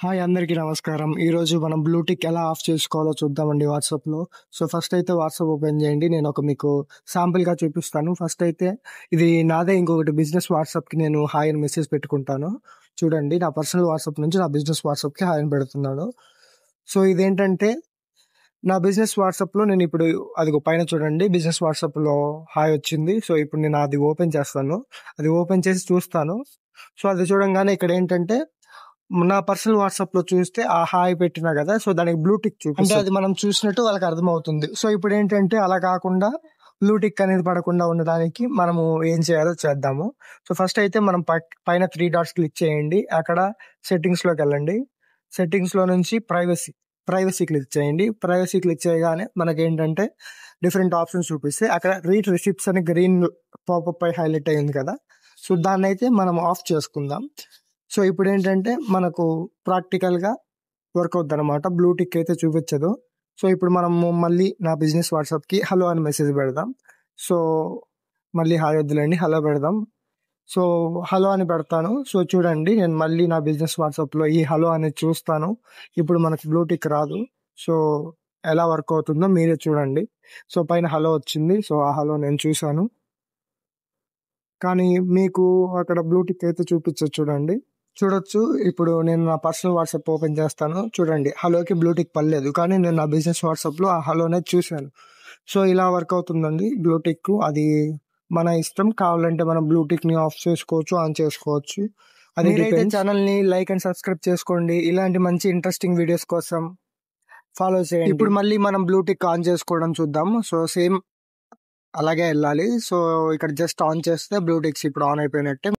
Hi అందరికీ నమస్కారం. ఈరోజు మనం బ్లూటిక్ ఎలా ఆఫ్ చేసుకోవాలో చూద్దామండి వాట్సాప్‌లో. సో, ఫస్ట్ అయితే వాట్సాప్ ఓపెన్ చేయండి. నేను మీకు శాంపుల్‌గా చూపిస్తాను. ఫస్ట్ అయితే ఇది నాదే ఇంకొకటి బిజినెస్ వాట్సాప్‌కి నేను హాయ్ అని మెసేజ్ పెట్టుకుంటాను. చూడండి, నా పర్సనల్ వాట్సాప్ నుంచి నా బిజినెస్ వాట్సాప్‌కి హాయ్ అని పెడుతున్నాను. సో, ఇదేంటంటే నా బిజినెస్ వాట్సాప్‌లో నేను ఇప్పుడు అదిగో పైన చూడండి, బిజినెస్ వాట్సాప్‌లో హాయ్ వచ్చింది. సో, ఇప్పుడు నేను అది ఓపెన్ చేస్తాను. అది ఓపెన్ చేసి చూస్తాను. సో, అది చూడంగానే ఇక్కడ ఏంటంటే నా పర్సనల్ వాట్సాప్‌లో చూస్తే ఆ హాయ్ పెట్టినా గదా! సో, దానికి బ్లూ టిక్ చూపిస్తది. అంటే అది మనం చూసినట్టు వాళ్ళకి అర్థమవుతుంది. సో, ఇప్పుడేంటంటే అలా కాకుండా బ్లూ టిక్ అనేది పడకుండా ఉండడానికి మనము ఏం చేయాలో చేద్దాము. సో, ఫస్ట్ అయితే మనం పైన 3 డాట్స్ క్లిక్ చేయండి. అక్కడ సెట్టింగ్స్‌లోకెళ్ళండి. సెట్టింగ్స్‌లో నుంచి ప్రైవసీ క్లిక్ చేయండి. ప్రైవసీ క్లిక్ చేయగానే మనకేంటంటే డిఫరెంట్ ఆప్షన్స్ చూపిస్తాయి. అక్కడ రీడ్ రిసిప్ట్స్ అని గ్రీన్ పాపప్ పై హైలైట్ అయింది కదా! సో, దాన్నైతే మనం ఆఫ్ చేసుకుందాం. సో, ఇప్పుడేంటంటే మనకు ప్రాక్టికల్‌గా వర్క్ అవుద్దనమాట. బ్లూ టిక్ అయితే చూపిచ్చదు. సో, ఇప్పుడు మనము మళ్ళీ నా బిజినెస్ వాట్సాప్‌కి హలో అని మెసేజ్ పెడదాం. సో, మళ్ళీ హాయ్ వద్దులేండి, హలో పెడదాం. సో, హలో అని పెడతాను. సో, చూడండి, నేను మళ్ళీ నా బిజినెస్ వాట్సాప్‌లో ఈ హలో అనేది చూస్తాను. ఇప్పుడు మనకు బ్లూ టిక్ రాదు. సో, ఎలా వర్క్ అవుతుందో మీరే చూడండి. సో, పైన హలో వచ్చింది. సో, ఆ హలో నేను చూసాను. కానీ మీకు అక్కడ బ్లూ టిక్ అయితే చూపిచ్చదు చూడండి. చూడొచ్చు. ఇప్పుడు నేను నా పర్సనల్ వాట్సాప్ ఓపెన్ చేస్తాను. చూడండి, హలోకి బ్లూ టిక్ పడలేదు. కానీ నేను నా బిజినెస్ వాట్సాప్‌లో ఆ హలో అనేది చూశాను. సో, ఇలా వర్క్ అవుతుందండి బ్లూ టిక్. అది మన ఇష్టం. కావాలంటే మనం బ్లూ టిక్‌ని ఆఫ్ చేసుకోవచ్చు, ఆన్ చేసుకోవచ్చు. అది మీరైతే ఛానల్‌ని లైక్ అండ్ సబ్స్క్రైబ్ చేసుకోండి. ఇలాంటి మంచి ఇంట్రెస్టింగ్ వీడియోస్ కోసం ఫాలో చేయండి. ఇప్పుడు మళ్ళీ మనం బ్లూ టిక్ ఆన్ చేసుకోవడం చూద్దాం. సో, సేమ్ అలాగే ఎళ్ళాలి. సో, ఇక్కడ జస్ట్ ఆన్ చేస్తే బ్లూ టిక్స్ ఇప్పుడు ఆన్ అయిపోయినట్టే.